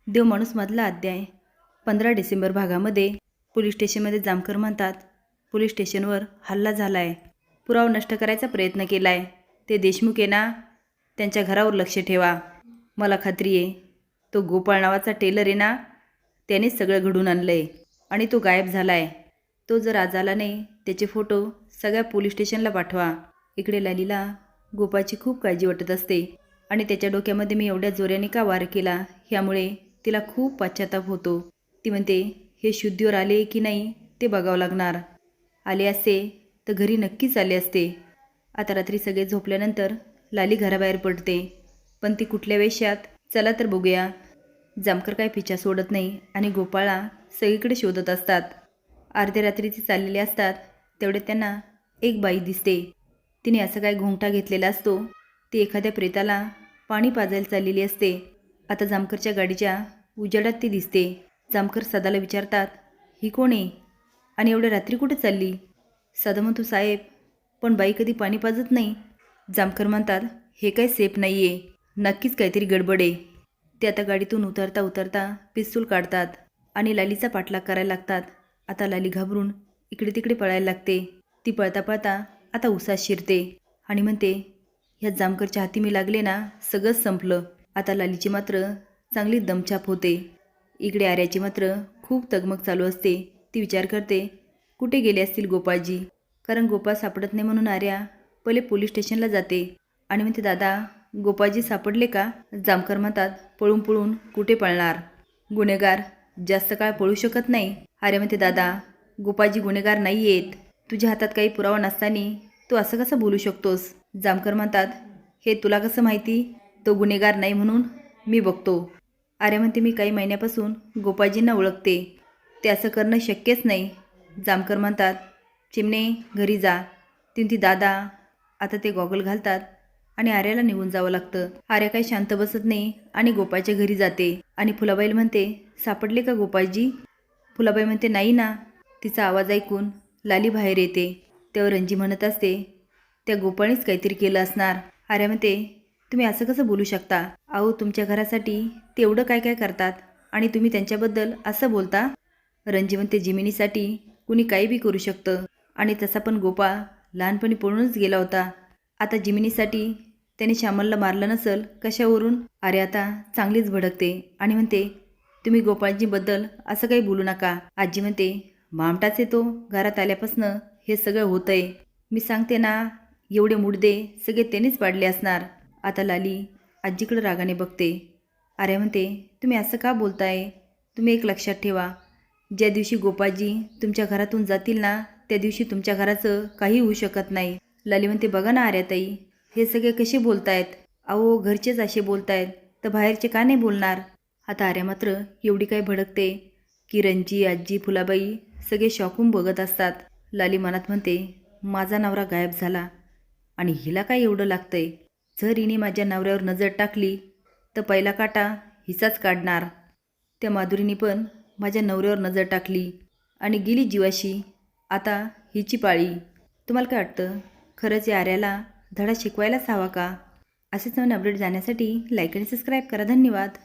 देव माणूसमधला अध्याय 15 डिसेंबर भागामध्ये पोलीस स्टेशनमध्ये जामकर म्हणतात, पोलीस स्टेशनवर हल्ला झाला आहे, पुरावा नष्ट करायचा प्रयत्न केला आहे, ते देशमुख आहे ना, त्यांच्या घरावर लक्ष ठेवा. मला खात्री आहे तो गोपाळ नावाचा टेलर आहे ना, त्यानेच सगळं घडून आणलं आहे आणि तो गायब झाला आहे. तो जर आज आला नाही त्याचे फोटो सगळ्या पोलीस स्टेशनला पाठवा. इकडे लालीला गोपाळची खूप काळजी वाटत असते आणि त्याच्या डोक्यामध्ये मी एवढ्या जोऱ्याने का वार केला ह्यामुळे तिला खूप पश्चाताप होतो. ती म्हणते, हे शुद्धीवर आले की नाही ते बघावं लागणार. आले असते तर घरी नक्कीच आले असते. आता रात्री सगळे झोपल्यानंतर लाली घराबाहेर पडते, पण ती कुठल्या वेशात, चला तर बघूया. जामकर काय पिछा सोडत नाही आणि गोपाळा सगळीकडे शोधत असतात. अर्ध्या रात्रीचे चाललेले असतात तेवढे त्यांना एक बाई दिसते. तिने असं काय घोंगटा घेतलेला असतो, ती एखाद्या प्रेताला पाणी पाजायला चाललेली असते. आता जामकरच्या गाडीच्या उजेडात ती दिसते. जामकर सदाला विचारतात, ही कोण आहे आणि एवढ्या रात्री कुठे चालली? सदा म्हणतो, साहेब पण बाई कधी पाणी पाजत नाही. जामकर म्हणतात, हे काही सेफ नाही आहे, नक्कीच काहीतरी गडबड आहे. ते आता गाडीतून उतरता उतरता पिस्तूल काढतात आणि लालीचा पाठलाग करायला लागतात. आता लाली घाबरून इकडे तिकडे पळायला लागते. ती पळता पळता आता उसात शिरते आणि म्हणते, ह्या जामकरच्या हाती मी लागले ना, सगळंच संपलं. आता लालीची मात्र चांगली दमछाप होते. इकडे आर्याची मात्र खूप तगमग चालू असते. ती विचार करते, कुठे गेले असतील गोपाळजी, कारण गोपाळ सापडत नाही म्हणून आर्या पहिले पोलीस स्टेशनला जाते आणि म्हणते, दादा गोपाळजी सापडले का? जामकर म्हणतात, पळून पळून कुठे पळणार, गुन्हेगार जास्त काळ पळू शकत नाही. आर्या म्हणते, दादा गोपाळजी गुन्हेगार नाही आहेत, तुझ्या हातात काही पुरावा नसताना तू असं कसं बोलू शकतोस? जामकर म्हणतात, हे तुला कसं माहिती तो गुन्हेगार नाही म्हणून? मी बघतो. आर्या म्हणते, मी काही महिन्यापासून गोपाळजींना ओळखते, ते असं करणं शक्यच नाही. जामकर म्हणतात, चिमणे घरी जा. ती म्हणती, दादा. आता ते गॉगल घालतात आणि आर्याला निघून जावं लागतं. आर्या काही शांत बसत नाही आणि गोपाळच्या घरी जाते आणि फुलाबाईला म्हणते, सापडले का गोपाळजी? फुलाबाई म्हणते, नाही ना. तिचा आवाज ऐकून लाली बाहेर येते. तेव्हा रंजी म्हणत असते, त्या गोपाळीच काहीतरी केलं असणार. आर्या म्हणते, तुम्ही असं कसं बोलू शकता? अहो, तुमच्या घरासाठी तेवढं काय काय करतात आणि तुम्ही त्यांच्याबद्दल असं बोलता? रंजी म्हणते, जिमिनीसाठी कुणी काही बी करू शकतं आणि तसा पण गोपाळ लहानपणी पळूनच गेला होता. आता जिमिनीसाठी त्याने श्यामलला मारलं नसल कशावरून? आर्या आता चांगलीच भडकते आणि म्हणते, तुम्ही गोपाळजीबद्दल असं काही बोलू नका. आजी म्हणते, भामटाच येतो, घरात आल्यापासनं हे सगळं होतंय. मी सांगते ना, एवढे मुडदे सगळे त्यांनीच पाडले असणार. आता लाली आजीकडे रागाने बघते. आर्या म्हणते, तुम्ही असं का बोलताय? तुम्ही एक लक्षात ठेवा, ज्या दिवशी गोपाळजी तुमच्या घरातून जातील ना, त्या दिवशी तुमच्या घराचं काही होऊ शकत नाही. लाली म्हणते, बघा ना आर्याताई, हे सगळे कसे बोलतायत? अहो, घरचेच असे बोलतायत तर बाहेरचे का नाही बोलणार? आता आर्या मात्र एवढी काय भडकते की रंजी, आजी, फुलाबाई सगळे शॉकून बघत असतात. लाली मनात म्हणते, माझा नवरा गायब झाला आणि हिला काय एवढं लागतंय? जर हिने माझ्या नवऱ्यावर नजर टाकली तर पहिला काटा हिचाच काढणार. त्या माधुरीने पण माझ्या नवऱ्यावर नजर टाकली आणि गेली जीवाशी. आता हिची पाळी. तुम्हाला काय वाटतं, खरंच या आर्याला धडा शिकवायलाच हवा का? असेच नवीन अपडेट जाण्यासाठी लाईक आणि सबस्क्राईब करा. धन्यवाद.